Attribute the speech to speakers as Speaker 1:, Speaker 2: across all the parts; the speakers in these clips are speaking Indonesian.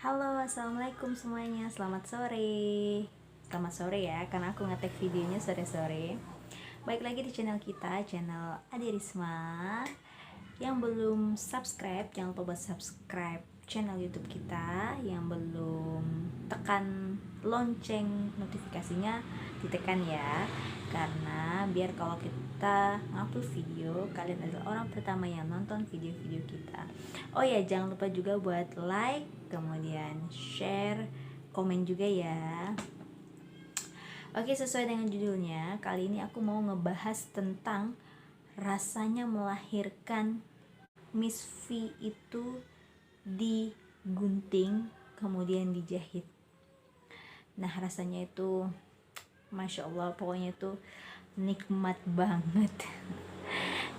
Speaker 1: Halo, assalamualaikum semuanya. Selamat sore. Selamat sore ya, karena aku ngetek videonya sore-sore. Baik lagi di channel kita, channel Ade Risma. Yang belum subscribe, jangan lupa buat subscribe channel YouTube kita. Yang belum tekan lonceng notifikasinya, ditekan ya. Karena biar kalau kita ngupload video, kalian adalah orang pertama yang nonton video-video kita. Oh ya, jangan lupa juga buat like, kemudian share, komen juga ya. Oke, sesuai dengan judulnya, kali ini aku mau ngebahas tentang rasanya melahirkan Miss V itu digunting kemudian dijahit. Nah, rasanya itu Masya Allah, pokoknya itu nikmat banget.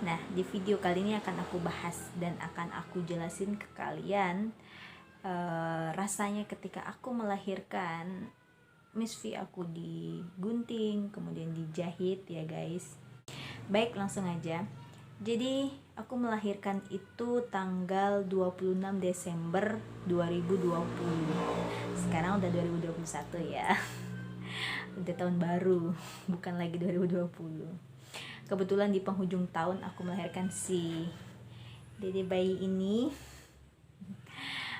Speaker 1: Nah, di video kali ini akan aku bahas dan akan aku jelasin ke kalian rasanya ketika aku melahirkan Miss V aku digunting kemudian dijahit ya guys. Baik, langsung aja. Jadi aku melahirkan itu tanggal 26 Desember 2020. Sekarang udah 2021 ya. Udah tahun baru, bukan lagi 2020. Kebetulan di penghujung tahun aku melahirkan si dede bayi ini,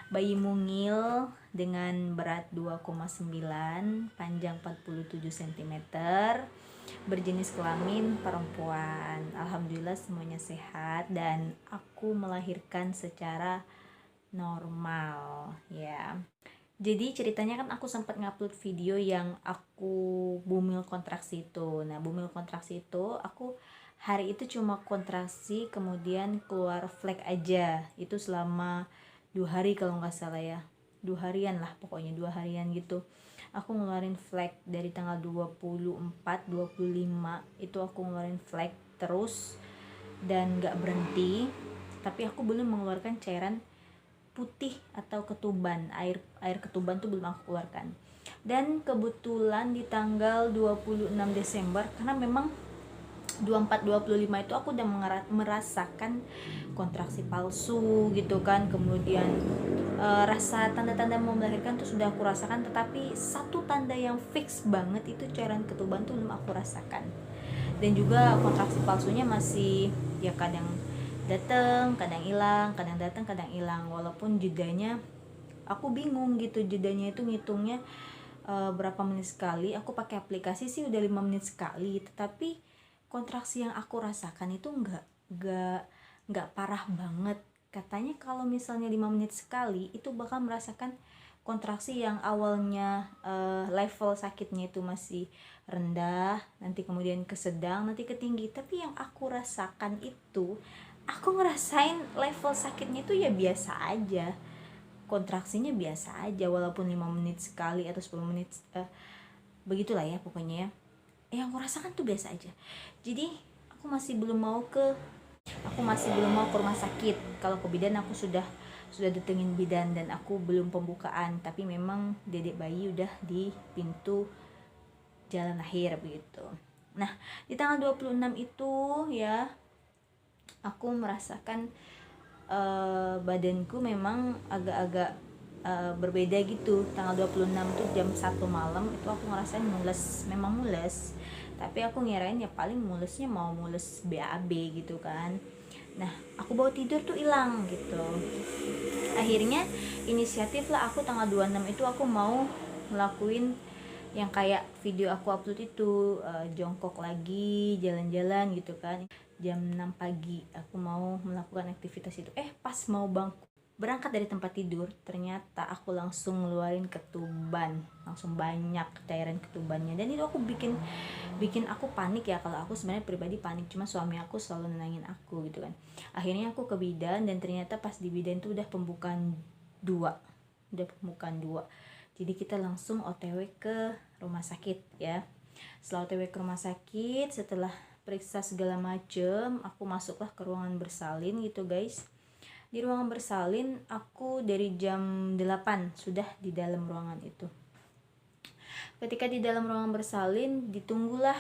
Speaker 1: bayi mungil dengan berat 2,9, panjang 47 cm, berjenis kelamin perempuan. Alhamdulillah semuanya sehat dan aku melahirkan secara normal ya. Jadi ceritanya kan aku sempat ngupload video yang aku bumil kontraksi itu. Nah, bumil kontraksi itu aku hari itu cuma kontraksi kemudian keluar flek aja. Itu selama 2 hari kalau nggak salah ya. 2 harian lah pokoknya, 2 harian gitu. Aku ngeluarin flek dari tanggal 24, 25 itu aku ngeluarin flek terus dan nggak berhenti. Tapi aku belum mengeluarkan cairan putih atau ketuban, air ketuban tuh belum aku keluarkan. Dan kebetulan di tanggal 26 Desember, karena memang 24 25 itu aku udah merasakan kontraksi palsu gitu kan. Kemudian rasa tanda-tanda mau melahirkan tuh sudah aku rasakan, tetapi satu tanda yang fix banget itu cairan ketuban tuh belum aku rasakan. Dan juga kontraksi palsunya masih ya kadang datang, kadang hilang, kadang datang, kadang hilang. Walaupun jedanya aku bingung gitu, jedanya itu ngitungnya berapa menit sekali. Aku pakai aplikasi sih udah 5 menit sekali, tetapi kontraksi yang aku rasakan itu enggak parah banget. Katanya kalau misalnya 5 menit sekali itu bakal merasakan kontraksi yang awalnya level sakitnya itu masih rendah, nanti kemudian ke sedang, nanti ke tinggi. Tapi yang aku rasakan itu, aku ngerasain level sakitnya itu ya biasa aja, kontraksinya biasa aja, walaupun 5 menit sekali atau 10 menit begitulah ya pokoknya ya. Yang aku rasakan tuh biasa aja. Jadi aku masih belum mau ke rumah sakit. Kalau ke bidan aku sudah datengin bidan dan aku belum pembukaan, tapi memang dedek bayi udah di pintu jalan lahir begitu. Nah, di tanggal 26 itu ya aku merasakan badanku memang agak-agak berbeda gitu. Tanggal 26 tuh jam 1 malam itu aku ngerasain mules, memang mules. Tapi aku ngirain ya paling mulesnya mau mules BAB gitu kan. Nah, aku bawa tidur tuh hilang gitu. Akhirnya inisiatif lah aku tanggal 26 itu aku mau ngelakuin yang kayak video aku upload itu, jongkok lagi, jalan-jalan gitu kan. Jam 6 pagi aku mau melakukan aktivitas itu. Pas mau berangkat dari tempat tidur, ternyata aku langsung ngeluarin ketuban, langsung banyak cairan ketubannya. Dan itu aku bikin aku panik ya. Kalau aku sebenarnya pribadi panik, cuma suami aku selalu nenangin aku gitu kan. Akhirnya aku ke bidan dan ternyata pas di bidan itu udah pembukaan 2. Jadi kita langsung OTW ke rumah sakit ya. Setelah OTW ke rumah sakit, setelah periksa segala macem, aku masuklah ke ruangan bersalin gitu guys. Di ruangan bersalin aku dari jam 8 sudah di dalam ruangan itu. Ketika di dalam ruangan bersalin, ditunggulah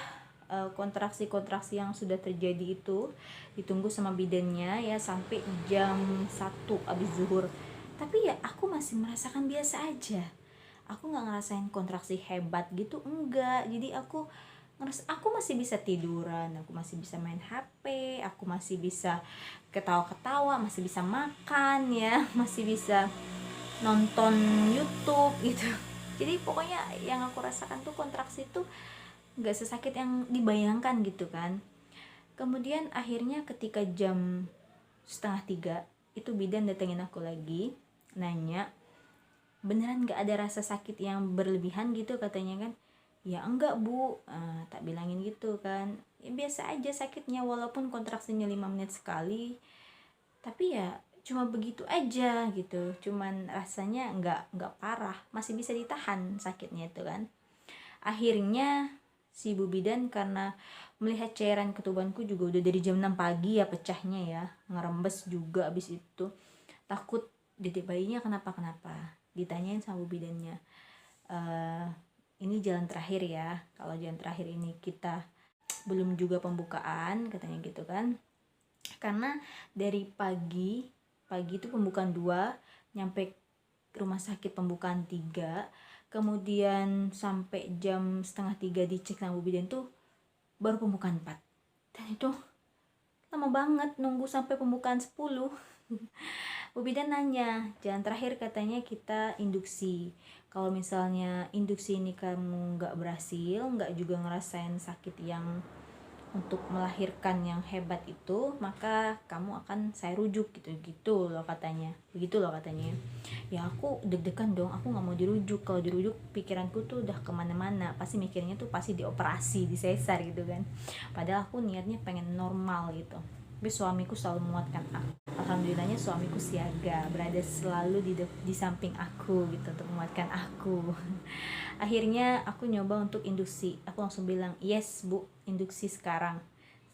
Speaker 1: kontraksi-kontraksi yang sudah terjadi itu, ditunggu sama bidannya ya sampai jam 1 abis zuhur. tapi ya aku masih merasakan biasa aja. Aku nggak ngerasain kontraksi hebat gitu, enggak. Jadi aku ngerasa aku masih bisa tiduran, aku masih bisa main HP, aku masih bisa ketawa-ketawa, masih bisa makan ya, masih bisa nonton YouTube gitu. Jadi pokoknya yang aku rasakan tuh kontraksi tuh nggak sesakit yang dibayangkan gitu kan. Kemudian akhirnya ketika jam 2:30 itu bidan datengin aku lagi, nanya beneran nggak ada rasa sakit yang berlebihan gitu katanya kan. Ya enggak bu, tak bilangin gitu kan, ya, biasa aja sakitnya walaupun kontraksinya 5 menit sekali, tapi ya cuma begitu aja gitu, cuman rasanya nggak parah, masih bisa ditahan sakitnya itu kan. Akhirnya si Bu Bidan karena melihat cairan ketubanku juga udah dari jam 6 pagi ya pecahnya ya, ngerembes juga abis itu, takut dedek bayinya kenapa-kenapa. Ditanyain sama Bu Bidannya, ini jalan terakhir ya, kalau jalan terakhir ini kita belum juga pembukaan katanya gitu kan. Karena dari pagi itu pembukaan 2, nyampe rumah sakit pembukaan 3, kemudian sampai jam 2:30 dicek sama Bu Bidan tuh baru pembukaan 4, dan itu lama banget nunggu sampai pembukaan 10. Bu Bidan nanya, jalan terakhir katanya kita induksi. Kalau misalnya induksi ini kamu nggak berhasil, nggak juga ngerasain sakit yang untuk melahirkan yang hebat itu, maka kamu akan saya rujuk gitu loh katanya, begitu loh katanya. Ya aku deg-degan dong, aku nggak mau dirujuk. Kalau dirujuk pikiranku tuh udah kemana-mana, pasti mikirnya tuh pasti dioperasi, di sesar gitu kan, padahal aku niatnya pengen normal gitu. Tapi suamiku selalu menguatkan aku. Alhamdulillahnya suamiku siaga, berada selalu di samping aku gitu untuk menguatkan aku. Akhirnya aku nyoba untuk induksi, aku langsung bilang yes bu, induksi sekarang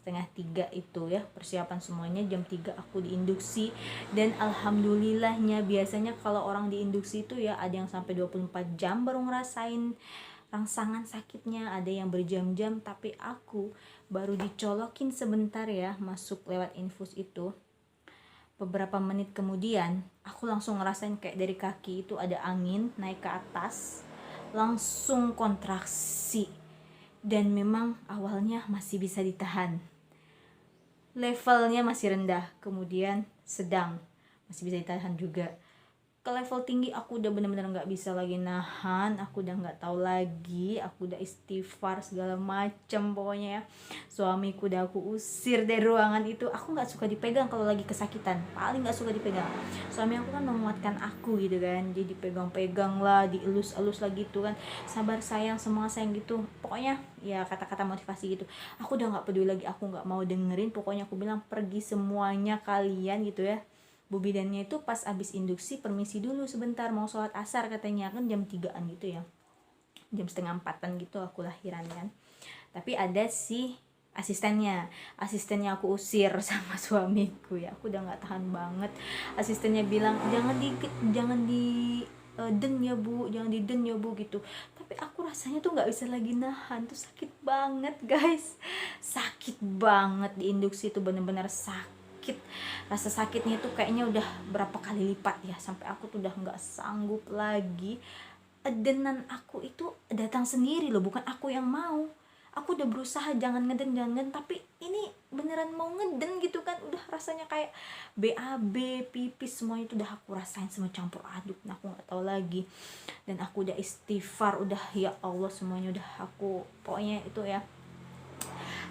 Speaker 1: 2:30 itu ya, persiapan semuanya jam 3 aku diinduksi. Dan alhamdulillahnya, biasanya kalau orang diinduksi itu ya ada yang sampai 24 jam baru ngerasain rangsangan sakitnya, ada yang berjam-jam, tapi aku baru dicolokin sebentar ya, masuk lewat infus itu, beberapa menit kemudian aku langsung ngerasain kayak dari kaki itu ada angin naik ke atas, langsung kontraksi. Dan memang awalnya masih bisa ditahan, levelnya masih rendah, kemudian sedang, masih bisa ditahan juga. Ke level tinggi aku udah bener-bener nggak bisa lagi nahan, aku udah nggak tahu lagi, aku udah istighfar segala macem pokoknya ya. Suamiku udah aku usir dari ruangan itu, aku nggak suka dipegang kalau lagi kesakitan, paling nggak suka dipegang. Suami aku kan menguatkan aku gitu kan, jadi pegang-pegang lah, dielus-elus lagi gitu kan, sabar sayang, semua sayang gitu, pokoknya ya kata-kata motivasi gitu. Aku udah nggak peduli lagi, aku nggak mau dengerin, pokoknya aku bilang pergi semuanya kalian gitu ya. Bu bidannya itu pas abis induksi permisi dulu sebentar mau sholat asar katanya, kan jam 3-an gitu ya, jam 3:30 gitu aku lahiran kan. Tapi ada si asistennya aku usir sama suamiku ya, aku udah nggak tahan banget. Asistennya bilang jangan di den ya bu, jangan di den ya bu gitu. Tapi aku rasanya tuh nggak bisa lagi nahan, tuh sakit banget guys, sakit banget di induksi itu, bener-bener sakit. Rasa sakitnya tuh kayaknya udah berapa kali lipat ya, sampai aku tuh udah nggak sanggup lagi. Adenan aku itu datang sendiri loh, bukan aku yang mau. Aku udah berusaha jangan ngeden, tapi ini beneran mau ngeden gitu kan, udah rasanya kayak BAB, pipis, semuanya itu udah aku rasain, semua campur aduk. Nah aku nggak tahu lagi, dan aku udah istighfar, udah ya Allah semuanya udah aku, pokoknya itu ya,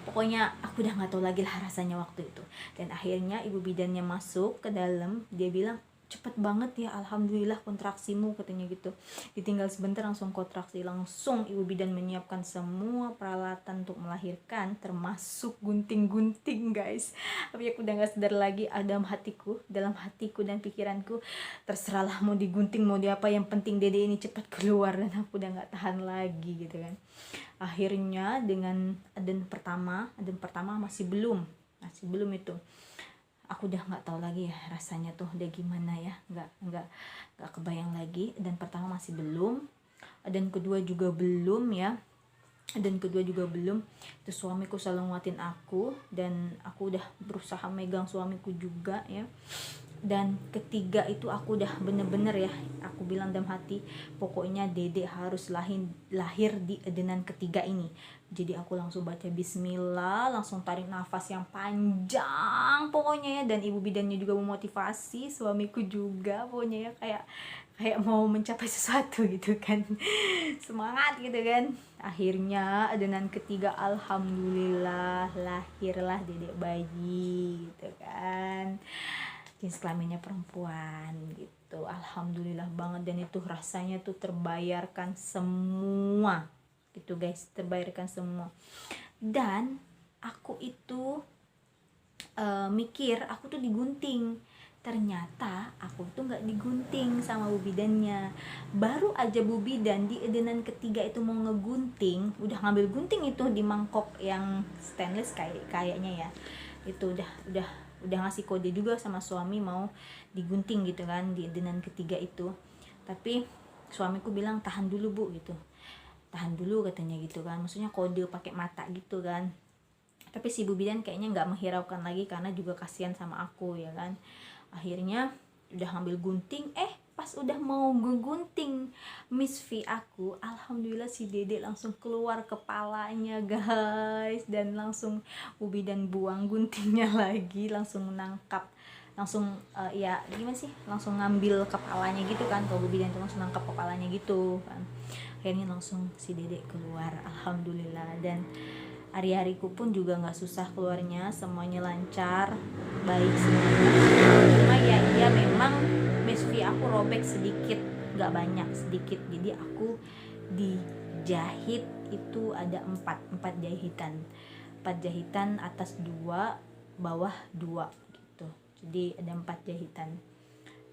Speaker 1: pokoknya aku udah nggak tahu lagi lah rasanya waktu itu. Dan akhirnya ibu bidannya masuk ke dalam, dia bilang cepet banget ya, alhamdulillah kontraksimu katanya gitu, ditinggal sebentar langsung kontraksi. Langsung ibu bidan menyiapkan semua peralatan untuk melahirkan, termasuk gunting-gunting guys. Tapi aku udah nggak sadar lagi, dalam hatiku dan pikiranku, terserahlah mau digunting mau diapa, yang penting dede ini cepat keluar. Dan aku udah nggak tahan lagi gitu kan. Akhirnya dengan aden pertama masih belum itu, aku udah nggak tahu lagi ya rasanya tuh udah gimana ya, nggak kebayang lagi. Dan pertama masih belum, dan kedua juga belum ya. dan kedua juga belum. Itu suamiku selalu nguatin aku, dan aku udah berusaha megang suamiku juga ya. Dan ketiga itu aku udah bener-bener ya, aku bilang dalam hati, pokoknya Dede harus lahir di adenan ketiga ini. Jadi aku langsung baca bismillah, langsung tarik nafas yang panjang pokoknya ya. Dan ibu bidannya juga memotivasi, suamiku juga pokoknya ya, kayak mau mencapai sesuatu gitu kan. Semangat gitu kan. Akhirnya adenan ketiga alhamdulillah lahirlah Dedek bayi gitu kan. Jenis kelaminnya perempuan gitu, alhamdulillah banget. Dan itu rasanya tuh terbayarkan semua gitu guys, terbayarkan semua. Dan aku itu mikir aku tuh digunting, ternyata aku tuh nggak digunting sama bu bidannya. Baru aja bu bidan di adenan ketiga itu mau ngegunting, udah ngambil gunting itu di mangkok yang stainless kayaknya ya, itu udah ngasih kode juga sama suami mau digunting gitu kan di adenan ketiga itu. Tapi suamiku bilang tahan dulu bu gitu, tahan dulu katanya gitu kan, maksudnya kode pakai mata gitu kan. Tapi si bu bidan kayaknya nggak menghiraukan lagi karena juga kasihan sama aku ya kan. Akhirnya udah ngambil gunting, pas udah mau ngegunting Miss V aku, alhamdulillah si Dede langsung keluar kepalanya guys. Dan langsung bu bidan buang guntingnya lagi, langsung menangkap, langsung ya gimana sih, langsung ngambil kepalanya gitu kan. Kalau bu bidan itu langsung nangkap kepalanya gitu kan. Akhirnya langsung si Dede keluar, alhamdulillah. Dan hari-hariku pun juga nggak susah keluarnya, semuanya lancar, baik semuanya. Cuma ya memang Miss V aku robek sedikit, nggak banyak, sedikit. Jadi aku dijahit itu ada 4 jahitan, 4 jahitan, atas 2, bawah 2 gitu. Jadi ada 4 jahitan.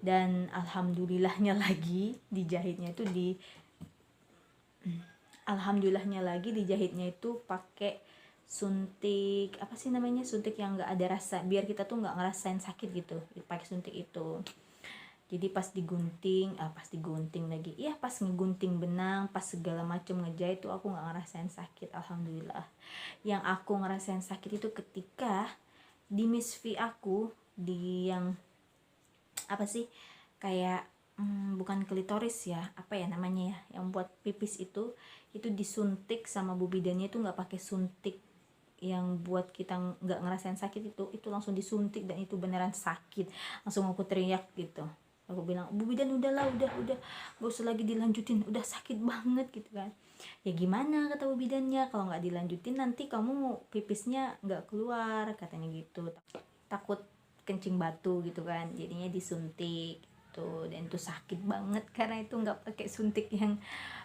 Speaker 1: Dan alhamdulillahnya lagi dijahitnya itu pakai suntik, apa sih namanya, suntik yang nggak ada rasa, biar kita tuh nggak ngerasain sakit gitu, pakai suntik itu. Jadi pas digunting lagi ya, pas ngegunting benang, pas segala macam ngejahit tuh aku nggak ngerasain sakit, alhamdulillah. Yang aku ngerasain sakit itu ketika di Miss V aku, di yang apa sih, kayak bukan klitoris ya, apa ya namanya ya, yang buat pipis itu disuntik sama bu bidannya. Itu nggak pakai suntik yang buat kita nggak ngerasain sakit, itu langsung disuntik, dan itu beneran sakit. Langsung aku teriak gitu, aku bilang, bu bidan udahlah, udah gak usah lagi dilanjutin, udah sakit banget gitu kan. Ya gimana kata bu bidannya, kalau nggak dilanjutin nanti kamu pipisnya nggak keluar katanya gitu, takut kencing batu gitu kan, jadinya disuntik tuh. Dan itu sakit banget karena itu nggak pakai suntik yang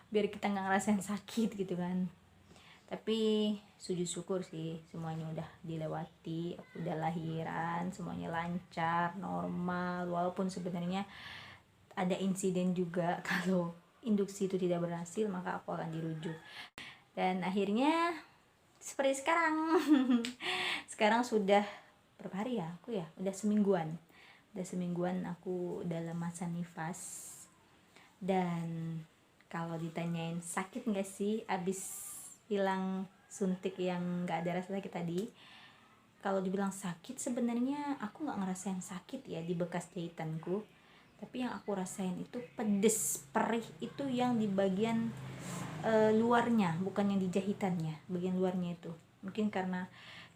Speaker 1: biar kita nggak ngerasain sakit gitu kan. Tapi sujud syukur sih, semuanya udah dilewati, aku udah lahiran, semuanya lancar, normal. Walaupun sebenarnya ada insiden juga kalau induksi itu tidak berhasil, maka aku akan dirujuk. Dan akhirnya seperti sekarang. Sekarang sudah berapa hari ya aku ya, udah semingguan aku dalam masa nifas. Dan kalau ditanyain sakit nggak sih abis hilang suntik yang nggak ada rasa sakit tadi, kalau dibilang sakit, sebenarnya aku nggak ngerasain sakit ya di bekas jahitanku. Tapi yang aku rasain itu pedes, perih, itu yang di bagian luarnya, bukan yang di jahitannya, bagian luarnya itu. Mungkin karena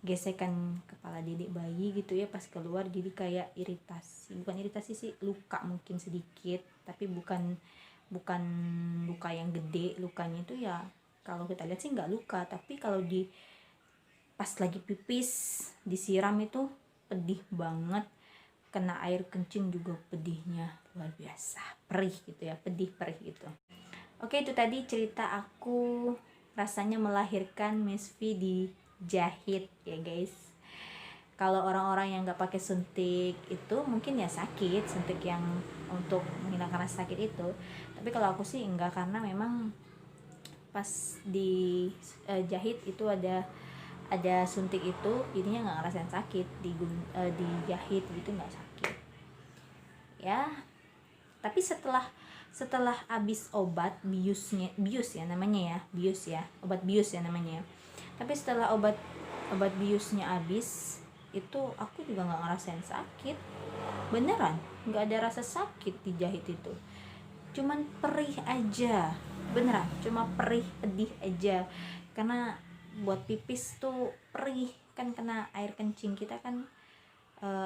Speaker 1: gesekan kepala Dedek bayi gitu ya pas keluar, jadi kayak iritasi, bukan iritasi sih, luka mungkin sedikit, tapi bukan luka yang gede. Lukanya itu ya kalau kita lihat sih nggak luka, tapi kalau di pas lagi pipis disiram itu pedih banget, kena air kencing juga pedihnya luar biasa, perih gitu ya, pedih perih gitu. Oke, itu tadi cerita aku rasanya melahirkan Miss V dijahit ya guys. Kalau orang-orang yang nggak pakai suntik itu mungkin ya sakit, suntik yang untuk menghilangkan rasa sakit itu. Tapi kalau aku sih enggak, karena memang pas di jahit itu ada suntik itu, jadinya nggak ngerasain sakit. Dijahit gitu nggak sakit ya. Tapi setelah setelah habis obat bius ya namanya ya, obat bius ya namanya ya. Tapi setelah obat biusnya habis itu aku juga nggak ngerasain sakit, beneran nggak ada rasa sakit di jahit itu, cuman perih aja, beneran cuma perih pedih aja. Karena buat pipis tuh perih kan, kena air kencing kita kan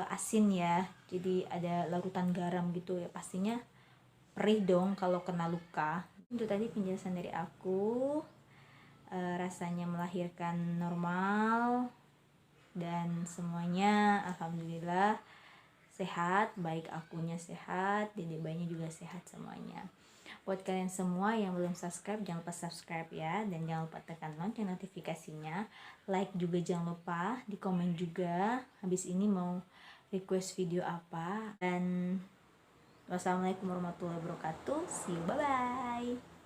Speaker 1: asin ya, jadi ada larutan garam gitu ya, pastinya perih dong kalau kena luka. Itu tadi penjelasan dari aku. Rasanya melahirkan normal dan semuanya alhamdulillah sehat, baik akunya sehat, dede bayinya juga sehat semuanya. Buat kalian semua yang belum subscribe, jangan lupa subscribe ya, dan jangan lupa tekan lonceng notifikasinya, like juga jangan lupa, di komen juga habis ini mau request video apa. Dan wassalamualaikum warahmatullahi wabarakatuh, see you, bye bye.